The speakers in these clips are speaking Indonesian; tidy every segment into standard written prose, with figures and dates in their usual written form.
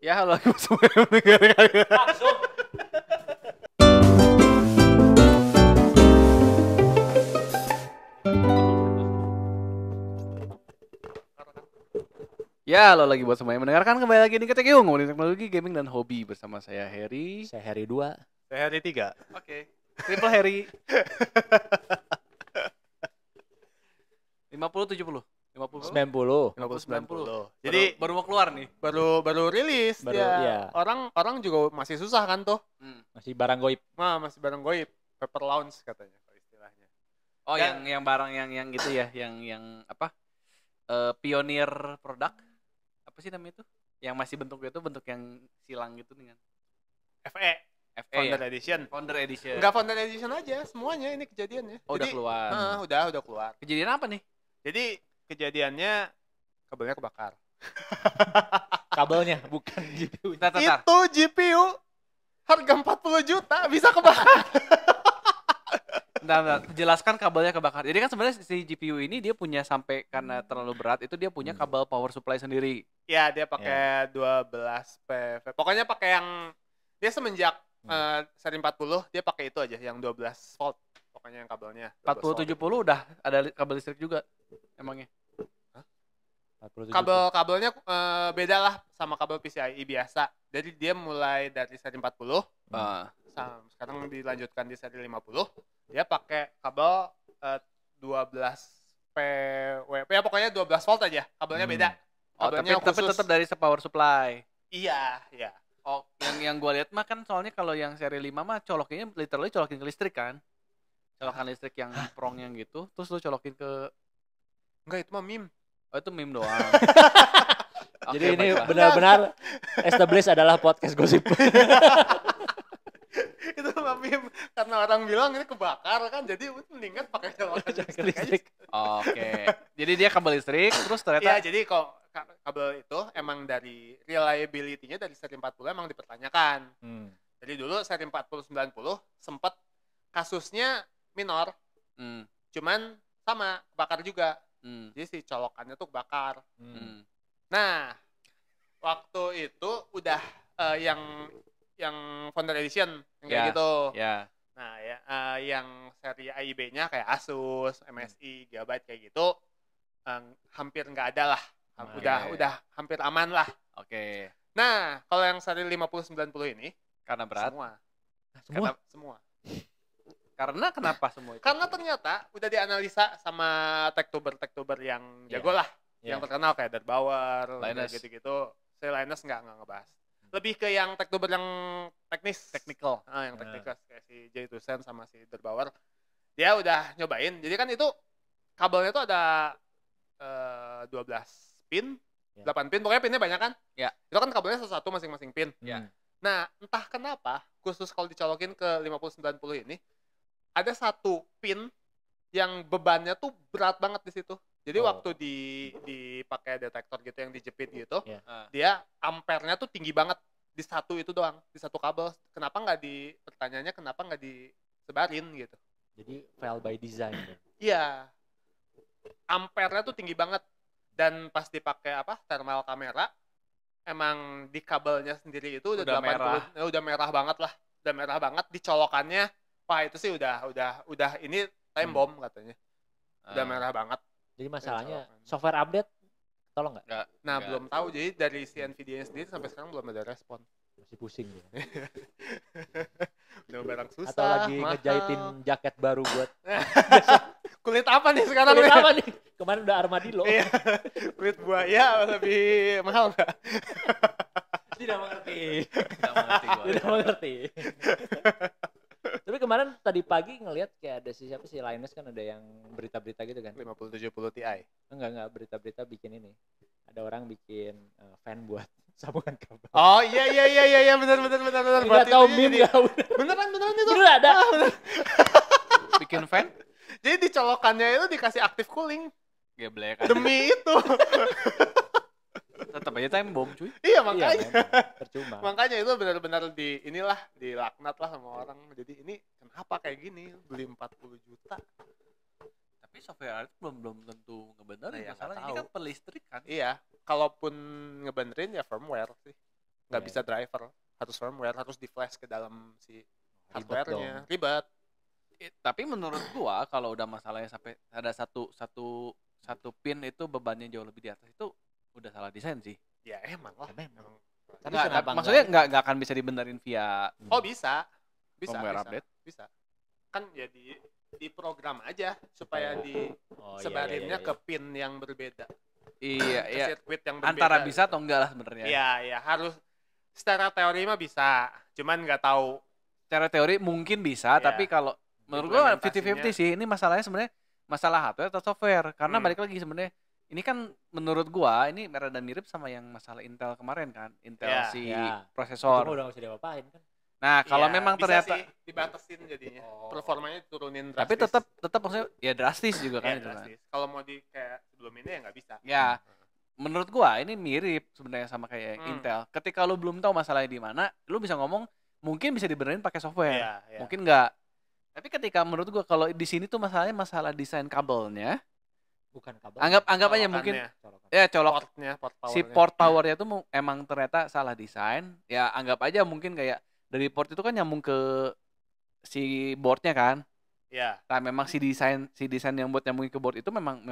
Ya halo semua yang mendengarkan. Langsung. Ya halo lagi buat semua yang mendengarkan, kembali lagi di Ketekiung, ngomongin teknologi, gaming, dan hobi bersama saya Harry. Saya Harry 2. Saya hari 3. Oke. Triple Harry. 50 70. 50 90. 50 90. Jadi Jadi baru mau keluar nih. baru rilis Baru, dia. iya. Orang juga masih susah kan tuh. Masih barang goib. Masih bareng goib. Paper launch katanya kalau istilahnya. Oh, Dan- yang barang yang gitu ya, yang apa? Pionir produk. Apa sih namanya itu? Yang masih bentuknya itu bentuk yang silang gitu dengan FE FE Founder ya? Edition. Founder Edition. Enggak Founder Edition aja, semuanya ini kejadiannya. Oh, udah keluar. Udah keluar. Kejadian apa nih? Jadi kejadiannya kabelnya kebakar. Kabelnya bukan GPU. Bentar. Itu GPU harga 40 juta bisa kebakar. Bentar. Jelaskan kabelnya kebakar. Jadi kan sebenarnya si GPU ini dia punya sampai karena terlalu berat itu dia punya kabel power supply sendiri. Ya, dia pakai 12 PV. Pokoknya pakai yang dia semenjak seri 40 dia pakai itu aja yang 12 volt. Pokoknya yang kabelnya 40 12 volt. 70 udah ada kabel listrik juga emangnya. 47. Kabelnya beda lah sama kabel PCIe biasa. Jadi dia mulai dari seri 40 sekarang dilanjutkan di seri 50. Dia pakai kabel 12 PWP ya, pokoknya 12 volt aja. Kabelnya beda. Oh, Kabelnya tapi khusus. tetap dari power supply. Iya. Oh, yang gua lihat mah kan soalnya kalau yang seri 5 mah colokinnya literally colokin ke listrik kan. Colokan listrik yang prong yang gitu, terus lu colokin ke Enggak, itu mah meme. oh itu meme doang. Jadi Oke, ini baiklah. benar-benar established adalah podcast gosip. Itu mah meme karena orang bilang ini kebakar kan, jadi mendingan pakai colokan listrik aja. Listrik. Oke. Jadi dia kabel listrik terus Iya, ternyata jadi kok kabel itu emang dari reliability-nya dari seri 40 emang dipertanyakan. Jadi dulu seri 40 90 sempat kasusnya minor, Hmm, cuman sama kebakar juga. hmm, Jadi si colokannya tuh kebakar. hmm. Nah, waktu itu udah yang Founder Edition yang kayak Ya, gitu. Ya. Nah, ya yang seri AIB-nya kayak Asus, MSI, Gigabyte kayak gitu hampir nggak ada lah. Oke. Udah hampir aman lah. Oke. Nah, kalau yang seri 50 90 ini Karena berat. Semua. semua. Karena kenapa semua itu? Karena ternyata udah dianalisa sama tech-tuber yang jago lah. Iya. Yang terkenal kayak Dad Bauer, Linus. kayak gitu-gitu. Saya Linus nggak ngebahas. Lebih ke yang tech-tuber yang teknis. Technical. Yang teknikal kayak si Jay Tusen sama si Dad Bauer. Dia udah nyobain. Jadi kan itu kabelnya tuh ada 12 pin, Ya. 8 pin, pokoknya pinnya banyak kan? Ya. Itu kan kabelnya satu masing-masing pin. Ya. Nah, entah kenapa, khusus kalau dicolokin ke 50-90 ini, ada satu pin yang bebannya tuh berat banget di situ. Jadi waktu dipakai detektor gitu yang dijepit gitu, Ya. dia ampernya tuh tinggi banget di satu itu doang, di satu kabel. Pertanyaannya kenapa nggak disebarin gitu? Jadi file by design. Iya. Ampernya tuh tinggi banget. Dan pas dipakai thermal kamera, emang di kabelnya sendiri itu udah 80, udah merah banget lah. Udah merah banget di colokannya. Wah, itu sih udah ini time bomb katanya. Udah merah banget. Jadi masalahnya Colokan. software update tolong nggak? Enggak. Nah, belum tahu. Jadi dari si Nvidia sendiri sampai sekarang belum ada respon. Masih pusing ya. Udah barang susah. Atau lagi mahal. ngejahitin jaket baru buat Kulit apa nih sekarang? kulit nih? apa nih? Kemarin udah armadillo. Iya. Kulit buaya lebih mahal nggak? Tidak mengerti. Nggak mengerti gua. Tidak mengerti. Tapi kemarin tadi pagi ngelihat kayak ada siapa sih Linus kan ada yang berita-berita gitu kan. 5070 Ti. Enggak berita-berita bikin ini. Ada orang bikin fan buat sambungan kabel. Oh iya benar. Enggak tahu meme enggak udah. Beneran itu. Bener ada. Bikin fan? Jadi di colokannya itu dikasih active cooling Geblek. demi itu. Tetap aja time bomb, cuy. Iya Iya, makanya. memang. Percuma. Makanya itu benar-benar dilaknat lah sama orang. Jadi ini kenapa kayak gini? Beli 40 juta. Tapi software itu belum tentu ngebenerin Nah, ya, masalah nggak ini tahu. kan pelistrik kan. Iya, kalaupun ngebenerin ya firmware sih. nggak Iya, bisa driver, harus firmware, harus di flash ke dalam si Ribet hardware-nya. dong. Ribet. Tapi menurut gua kalau udah masalahnya sampai ada satu pin itu bebannya jauh lebih di atas itu udah salah desain sih. Ya emang lah. Ya, memang. Emang. Tapi Nggak, kenapa maksudnya enggak? nggak akan bisa dibenerin via Oh bisa firmware update. bisa. Kan ya di program aja supaya Oh, disebarinnya iya. ke pin yang berbeda. Iya, Ke iya. sirkuit yang berbeda. Antara bisa gitu. atau enggak lah sebenarnya. Iya, iya, harus secara teori mah bisa, cuman nggak tahu. Secara teori mungkin bisa, Iya. tapi kalau menurut gua 50-50 Implementasinya. sih. Ini masalahnya sebenarnya masalah hardware atau software. Karena Hmm. balik lagi sebenarnya ini kan menurut gua ini rada mirip sama yang masalah Intel kemarin kan. Intel Iya, si iya. Itu prosesor. mah udah nggak bisa diapa-apain kan. Nah, kalau Iya, memang bisa ternyata sih dibatasin jadinya. Oh. Performanya diturunin drastis. tapi tetap maksudnya ya drastis juga kan ya, itu kan. drastis. Kalau mau di kayak sebelum ini ya nggak bisa. Ya, menurut gua ini mirip sebenarnya sama kayak Intel. Ketika lu belum tahu masalahnya di mana, lu bisa ngomong mungkin bisa dibenerin pakai software. Iya, iya. Mungkin enggak. Tapi ketika menurut gua kalau di sini tuh masalahnya masalah desain kabelnya. Bukan kabel. Anggap aja mungkin Colokannya, ya colok portnya, port si powernya. port powernya tuh emang ternyata salah desain. Ya anggap aja mungkin kayak dari port itu kan nyambung ke si boardnya kan. Iya, Nah memang si desain yang buat nyambungin ke board itu memang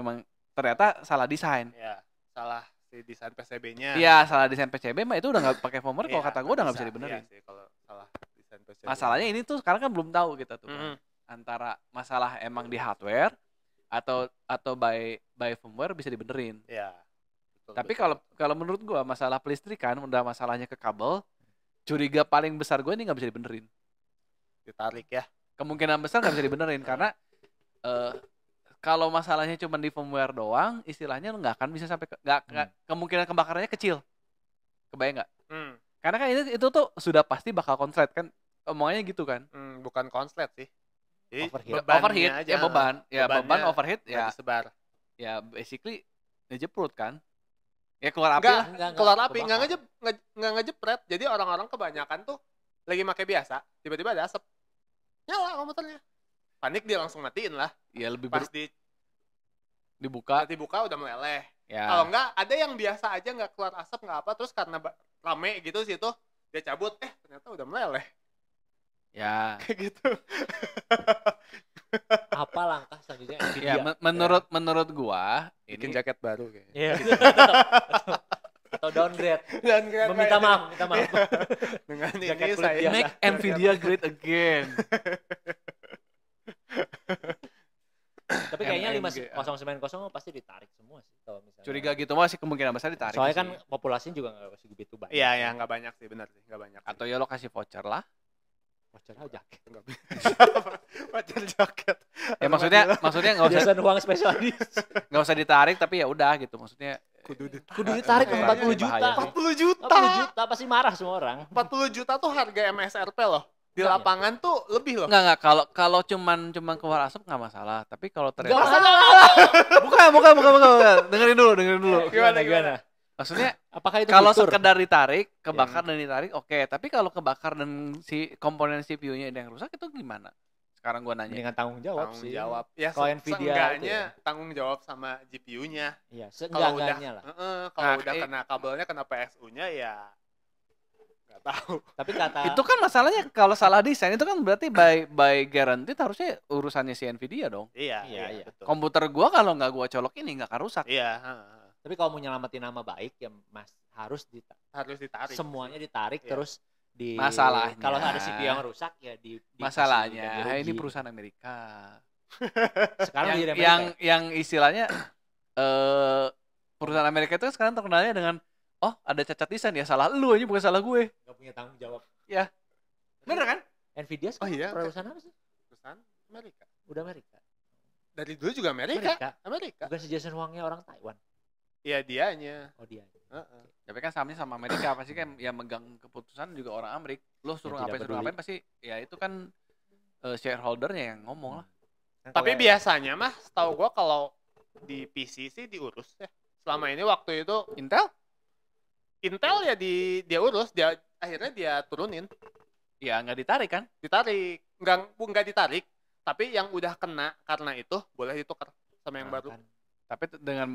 ternyata salah desain. iya. Salah si desain PCB-nya. Iya salah desain PCB mah itu udah nggak pakai firmware. Kalau Iya, kata gue udah nggak bisa Iya dibenerin. sih kalau salah desain PCB. Masalahnya ini tuh sekarang kan belum tahu kita tuh Mm-mm. kan. Antara masalah emang di hardware atau by firmware bisa dibenerin. Iya. Betul, Tapi betul. kalau menurut gua masalah pelistrikan udah masalahnya ke kabel, curiga paling besar gue ini nggak bisa dibenerin. Ditarik ya. Kemungkinan besar nggak bisa dibenerin karena kalau masalahnya cuma di firmware doang, istilahnya lu nggak akan bisa sampai kemungkinan kebakarannya kecil. Kebayang nggak? Karena kan itu tuh sudah pasti bakal konslet kan, omongannya gitu kan. Bukan konslet sih. Jadi Overheat. bebannya Overheat aja. ya beban, Bebannya beban overheat nggak ya disebar. ya basically ngejeprut kan. Ya keluar api lah. Enggak, keluar api, kebakar. nggak ngejepret. Jadi orang-orang kebanyakan tuh lagi pakai biasa, tiba-tiba ada asap. Nyala komputernya. Panik dia langsung matiin lah. Ya lebih Pas dibuka dibuka udah meleleh. ya. Kalau enggak, ada yang biasa aja nggak keluar asap nggak apa, terus karena rame gitu situ dia cabut, ternyata udah meleleh. Ya. Kayak gitu. Apa langkah selanjutnya Nvidia? Ya, menurut gua Bikin ini jaket baru kayaknya. Iya. Atau downgrade. Dan kayak Meminta maaf, dengan Jaket ini kulit saya biasa. make Nvidia great again. Tapi kayaknya MNG. 5090 pasti ditarik semua sih kalau misalnya. Curiga gitu masih kemungkinan besar ditarik. Soalnya sih. kan populasinya juga nggak segitu banyak. Iya, ya nggak banyak sih, benar sih, nggak banyak. Atau ya lo kasih voucher lah. Voucher aja. Nggak bisa. Voucher jaket. Ya maksudnya nggak usah Biasanya uang spesialis. nggak usah ditarik tapi ya udah gitu maksudnya. Kudu ditarik Bahaya 40 sih, juta. bahaya sih. 40 juta. 40 juta pasti marah semua orang. 40 juta tuh harga MSRP loh. Di Iya. lapangan tuh lebih loh. Enggak kalau cuman keluar asap nggak masalah. Tapi kalau Gak ternyata masalah. bukan. Dengerin dulu. Gimana? Maksudnya Apakah itu kalau fitur? sekedar ditarik, kebakar dan ditarik, oke. Tapi kalau kebakar dan si komponen CPU-nya ada yang rusak itu gimana? Sekarang gua nanya. Mendingan tanggung jawab Tanggung sih. jawab. Ya Kalau Nvidia seenggaknya itu tanggung jawab sama GPU-nya. Iya, Kalau udah seenggaknya lah. kalau Nah, udah kena kabelnya, kena PSU-nya ya nggak tahu. Tapi kata Itu kan masalahnya kalau salah desain itu kan berarti by guaranteed harusnya urusannya si Nvidia dong. Iya, Iya. betul. Komputer gua kalau nggak gua colok ini nggak akan rusak. Iya, tapi kalau mau nyelamatin nama baik ya Mas harus harus ditarik. semuanya ditarik Iya. terus di Masalahnya. kalau ada CPU yang rusak ya di Masalahnya dikasih ganti ini rugi. perusahaan Amerika. Sekarang yang, di Amerika ya? yang istilahnya perusahaan Amerika itu sekarang terkenalnya dengan ada cacat desain ya salah lu aja bukan salah gue. nggak punya tanggung jawab. Bener kan? Nvidia sekarang iya. perusahaan apa sih? Perusahaan Amerika. Udah Amerika. Dari dulu juga Amerika. Bukan si Jason Huangnya orang Taiwan. Iya, dianya. Oh dia. Tapi kan sahamnya sama Amerika pasti kan yang megang keputusan juga orang Amerika. Lo suruh Yang tidak ngapain peduli. pasti ya itu kan shareholdernya yang ngomong lah. Kan Tapi kalau- biasanya mah setahu gua kalau di PC sih diurus ya. Selama ini waktu itu Intel ya dia urus, akhirnya dia turunin, Ya nggak ditarik kan? ditarik. Enggak ditarik, tapi yang udah kena karena itu boleh ditukar sama yang Nah, baru. kan. Tapi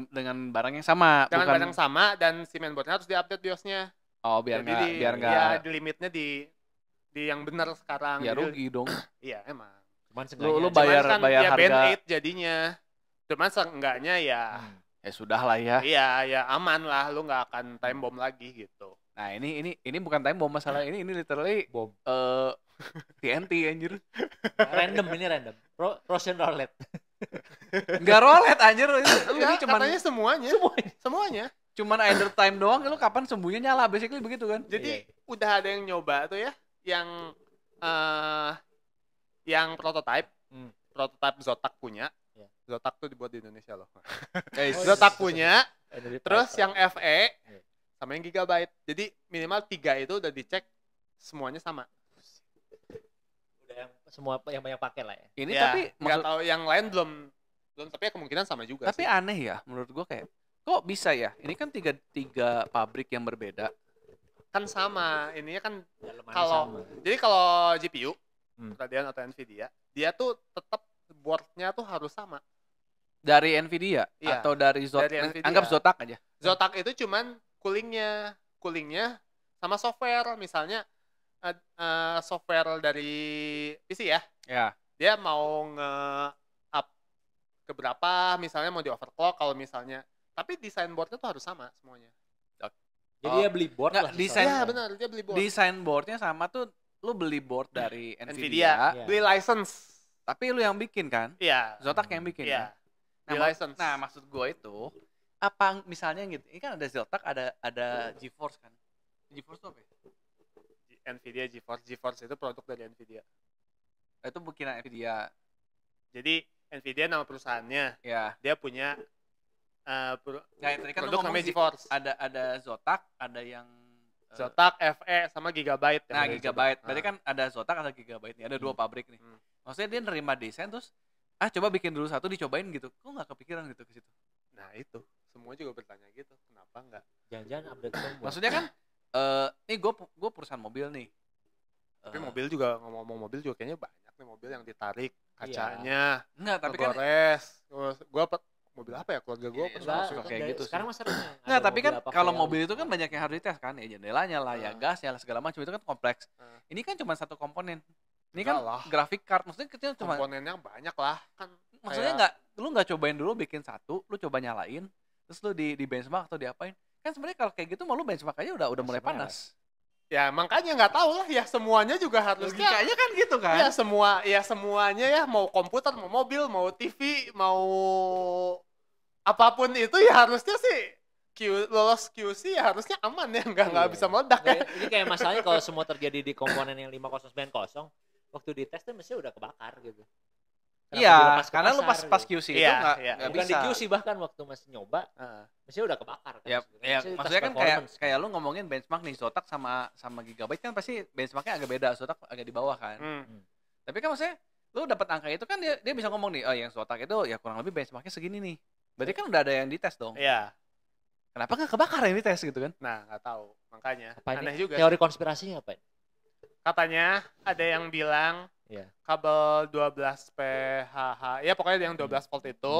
dengan barang yang sama. Dengan bukan, barang sama dan si mainboardnya harus diupdate BIOS-nya. Oh, biar nggak ya di limitnya di yang benar sekarang. ya Jadi, rugi dong. Iya emang. Cuman Lu seenggaknya bayar Cuman kan bayar ya band harga 8 jadinya. Cuman seenggaknya ya ya sudah lah ya. iya ya aman lah, lu nggak akan time bomb lagi gitu. Nah, ini bukan time bomb masalah ini literally bom. TNT anjir. Random ini random. Russian roulette. Enggak roulette anjir ini Enggak, cuman katanya semuanya. cuman either time doang, lu kapan sembuhnya nyala basically begitu kan. Jadi udah ada yang nyoba tuh ya, yang prototype Zotac punya. Iya. Zotac tuh dibuat di Indonesia loh. Guys, Zotac punya, terus Type. yang FE Iya. sama yang Gigabyte. Jadi minimal 3 itu udah dicek semuanya sama. Udah yang semua yang banyak pakai lah ya. ini Ya, tapi nggak tahu yang lain belum tapi ya kemungkinan sama juga tapi sih. aneh ya menurut gua kayak kok bisa ya? Ini kan tiga pabrik yang berbeda. Kan sama, ininya kan Dalemannya kalau sama. jadi kalau GPU Radeon atau Nvidia, dia tuh tetap boardnya tuh harus sama. Dari Nvidia Iya, atau dari Zotac? dari Nvidia. Anggap Zotac aja. Zotac itu cuman coolingnya sama software, misalnya software dari PC ya, Ya. dia mau nge-up keberapa, misalnya mau di overclock kalau misalnya, tapi desain boardnya tuh harus sama semuanya. Jadi dia beli board Nggak, lah. desain- Ya benar, dia beli board. Desain boardnya sama tuh lu beli board dari Nvidia, Nvidia, Iya. beli license. tapi lu yang bikin kan? Iya. Zotac yang bikin Iya. kan? Beli Nah, license. nah, maksud gue itu apa misalnya gitu. Ini kan ada Zotac, ada GeForce kan. GeForce itu apa ya? Nvidia GeForce itu produk dari Nvidia. Itu bikinan Nvidia. Jadi Nvidia nama perusahaannya, Ya. dia punya Nah, tadi kan lu produk ngomong namanya GeForce. ada Zotac, ada yang Zotac, FE sama Gigabyte. nah, yang Gigabyte. disebut. Berarti kan ada Zotac, ada Gigabyte nih. Ada dua pabrik nih. Hmm. Maksudnya dia nerima desain terus coba bikin dulu satu dicobain gitu. Kok nggak kepikiran gitu ke situ? Nah itu, semua juga bertanya gitu, kenapa enggak? Jangan-jangan update firmware. Maksudnya kan nih gue perusahaan mobil nih. Tapi mobil juga, ngomong-ngomong mobil juga kayaknya banyak nih mobil yang ditarik, Iya. kacanya, Enggak, tapi kan kegores. Terus gue mobil apa ya, keluarga gue Iya, pernah suka suka kayak gitu sih. Sekarang mah sering. Nggak, tapi kan kalau ya, mobil itu kan banyak yang harus dites kan, ya jendelanya lah, ya Ah. gasnya lah, segala macam itu kan kompleks. Ah. Ini kan cuma satu komponen. Ini Enggak kan lah. graphic card, maksudnya kita cuma, komponennya banyak lah. Kan maksudnya kayak- lu nggak cobain dulu bikin satu, lu coba nyalain, terus lu di benchmark atau diapain? Kan sebenarnya kalau kayak gitu mau lu benchmark aja udah mulai Sebenarnya. panas. ya makanya nggak tahu lah ya, semuanya juga harusnya. Logikanya kan gitu kan? Ya semuanya ya, mau komputer, mau mobil, mau TV, mau apapun itu ya harusnya sih lolos QC ya harusnya aman ya, nggak Iya. bisa meledak ya. Ini kayak masalahnya kalau semua terjadi di komponen yang 5090, waktu dites tuh mesti udah kebakar gitu. Kenapa Iya, dilepas ke karena lu pasar pas gitu? QC itu Iya, nggak iya. nggak Bukan bisa. di QC, bahkan waktu masih nyoba Heeh. mesti udah kebakar kan. Ya, Maksudnya ya tes maksudnya kan performance. kayak lu ngomongin benchmark nih Zotac sama Gigabyte kan pasti benchmarknya agak beda, Zotac agak di bawah kan. Tapi kan maksudnya lu dapat angka itu kan dia bisa ngomong nih, oh yang Zotac itu ya kurang lebih benchmarknya segini nih. Berarti kan udah ada yang dites dong. Iya. Kenapa nggak kebakar yang dites gitu kan? Nah, nggak tahu. Makanya Apa ini? aneh juga. Teori konspirasinya apa? Katanya ada yang bilang Iya. kabel 12 PHH, ya pokoknya yang 12 volt itu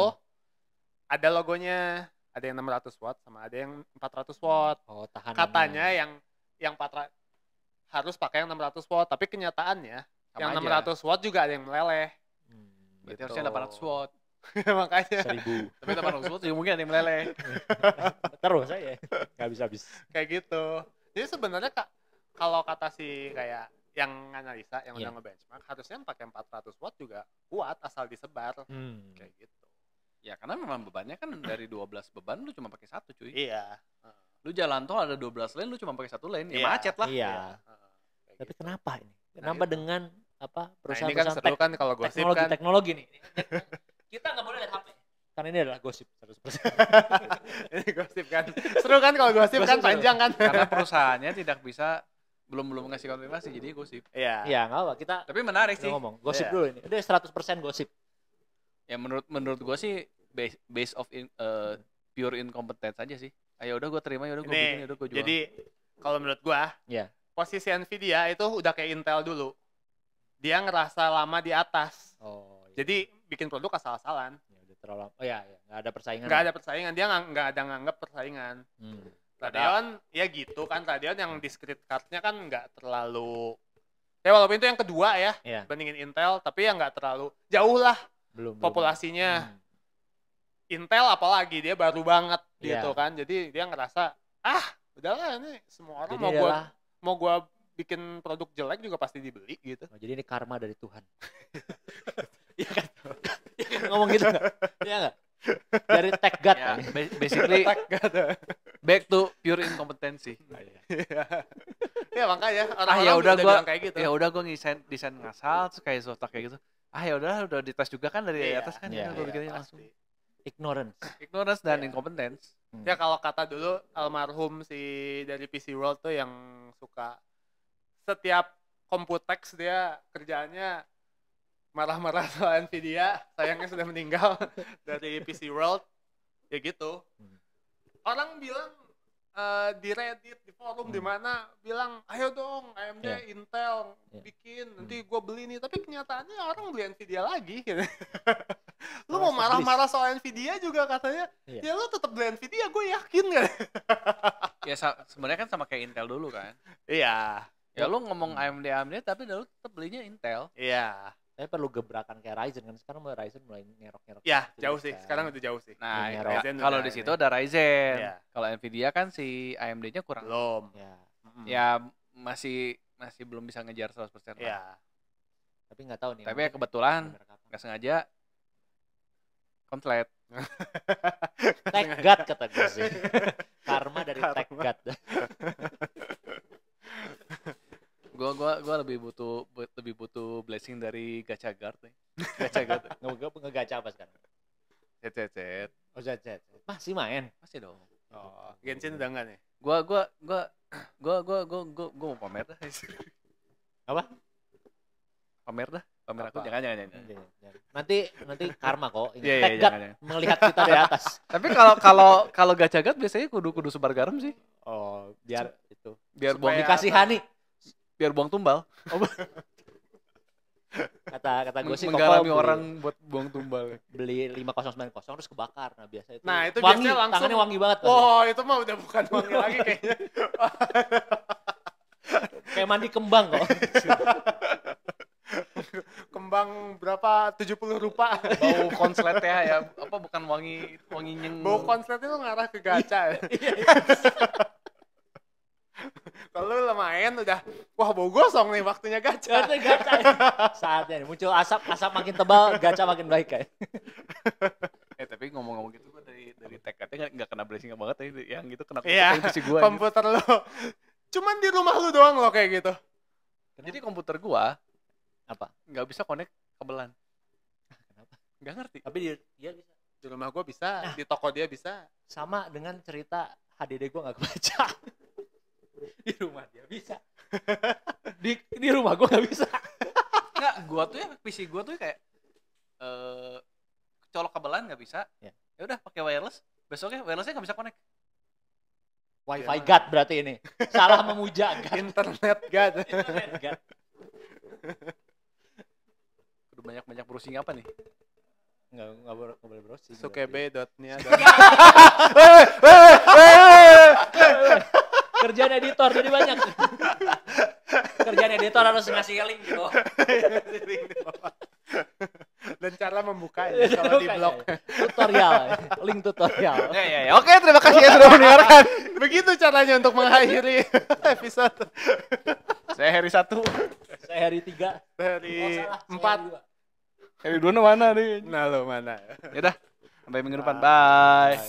ada logonya, ada yang 600 watt sama ada yang 400 watt. Oh, tahanannya. Katanya yang 400 harus pakai yang 600 watt, tapi kenyataannya Sama yang aja. 600 watt juga ada yang meleleh. Berarti Gitu. harusnya 800 watt. Makanya 1000. Tapi 800 watt juga mungkin ada yang meleleh. Terus saya nggak bisa habis. kayak gitu. Jadi sebenarnya kalau kata si kayak yang analisa yang Iya. udah nge-benchmark harusnya pakai 400 watt juga kuat asal disebar kayak gitu. Ya karena memang bebannya kan dari 12 beban lu cuma pakai satu cuy. Iya. Lu jalan tol ada 12 lane lu cuma pakai satu lane, ya Iya. macet lah. Iya. Kayak Tapi gitu. kenapa ini? Nah, Kenapa itu. dengan apa Nah, ini kan perusahaan-perusahaan seru kan kalau gosip kan. teknologi nih. Kita nggak boleh lihat HP. Karena ini adalah gosip 100%. Ini gosip kan. Seru kan kalau gosip kan Gosip panjang kan. Karena perusahaannya tidak bisa belum ngasih konfirmasi jadi gosip. Iya. Iya, nggak apa. Kita Tapi menarik udah sih. ngomong. Gosip Iya. dulu ini. Udah 100% gosip. Ya menurut gua sih base of pure incompetence aja sih. Ayo udah gua terima, ya udah gua bikin, ya udah gua jual. Jadi kalau menurut gua, Iya. posisi Nvidia itu udah kayak Intel dulu. Dia ngerasa lama di atas. Oh. Iya. Jadi bikin produk asal-asalan. Ya, udah terlalu lama. Oh iya, iya. Nggak ada persaingan. Nggak ada persaingan, dia nggak ada nganggap persaingan. Hmm. Radeon ya gitu kan, Radeon yang discrete card-nya kan nggak terlalu ya, walaupun itu yang kedua ya bandingin Intel, tapi ya nggak terlalu jauh lah populasinya. Intel apalagi dia baru banget gitu kan, jadi dia ngerasa udahlah ini semua orang jadi mau gua bikin produk jelek juga pasti dibeli gitu. Jadi ini karma dari Tuhan. Iya kan? Ngomong gitu nggak? Iya nggak? Dari tech god ya, basically back to pure incompetency. Ya makanya ya udah gua kayak gitu. Ya udah gua desain ngasal terus kayak Zotac kayak gitu. Ya udah dites juga kan dari atas kan, gua bikinnya langsung. Ignorance dan incompetence. Ya kalau kata dulu almarhum si dari PC World tuh yang suka setiap Computex dia kerjaannya marah-marah soal Nvidia, sayangnya sudah meninggal dari PC World. Ya gitu. Orang bilang di Reddit, di forum di mana bilang, "Ayo dong AMD Intel bikin, nanti gue beli nih." Tapi kenyataannya orang beli Nvidia lagi gitu. Lu mau marah-marah soal Nvidia juga katanya, ya lu tetap beli Nvidia, gue yakin kan. Ya sebenarnya kan sama kayak Intel dulu kan. Iya. Ya lu ngomong AMD tapi lu tetap belinya Intel. Iya. Tapi perlu gebrakan kayak Ryzen kan, sekarang Ryzen mulai ngerok-ngerok. Ya jauh sih, sekarang udah jauh sih. Nah kalau di situ ada Ryzen. Kalau Nvidia kan si AMD-nya kurang. Belum. Ya masih belum bisa ngejar 100% lah. Ya. Tapi nggak tahu nih. Tapi ya kebetulan nggak sengaja konslet. Tech God kata gue sih. Karma dari Tech God. Gua lebih butuh blessing dari gacha guard nih. Gacha guard. Ngegacha apa sekarang? Cet. Oh, cet. Masih main? Masih dong. Oh, Genshin udah enggak nih? Gua mau pamer dah. Apa? Pamer aku jangan. Nanti karma kok. Tech God melihat kita dari atas. Tapi kalau gacha guard biasanya kudu sebar garam sih. Oh, biar buang dikasihani. Biar buang tumbal. Kata gue sih menggalami orang buat buang tumbal. Beli 5090 terus kebakar. Nah, biasa itu. Nah, itu wangi, biasanya langsung tangannya wangi banget. Oh, itu mah udah bukan wangi lagi kayaknya. Kayak mandi kembang kok. Kembang berapa 70 rupa. Bau konsletnya ya apa bukan wangi nyeng. Bau konsletnya tuh ngarah ke gacha. Kalau lu main udah bau gosong nih, waktunya gacha. Saatnya nih, muncul asap makin tebal, gacha makin baik kayak. Tapi ngomong-ngomong gitu gua dari tekadnya enggak kena blessing banget ya, yang gitu kena gua. Komputer lu. Cuman di rumah lu doang lo kayak gitu. Jadi komputer gua apa? Enggak bisa connect kabelan. Kenapa? Enggak ngerti. Tapi dia bisa. Di rumah gua bisa, di toko dia bisa. Sama dengan cerita HDD gua enggak kebaca. Di rumah dia bisa. di rumah gua nggak bisa. Enggak, gua tuh ya PC gua tuh kayak colok kabelan nggak bisa. Ya udah pakai wireless. Besoknya wirelessnya nggak bisa connect. Wi-Fi God berarti ini. Salah memuja God. Internet God. Kudu banyak browsing apa nih? Nggak boleh browsing. Sukebe.nya. Kerjaan editor jadi banyak. Kerjaan editor harus ngasih link gitu. Dan cara membukanya kalau di blog. Tutorial, link tutorial. Ya. Oke, terima kasih ya sudah mendengarkan. Begitu caranya untuk mengakhiri episode. Saya Heri 1. Saya Heri 3. Heri 4. Heri 2 mana nih? Nah, lo mana? Ya udah, sampai minggu depan. Bye.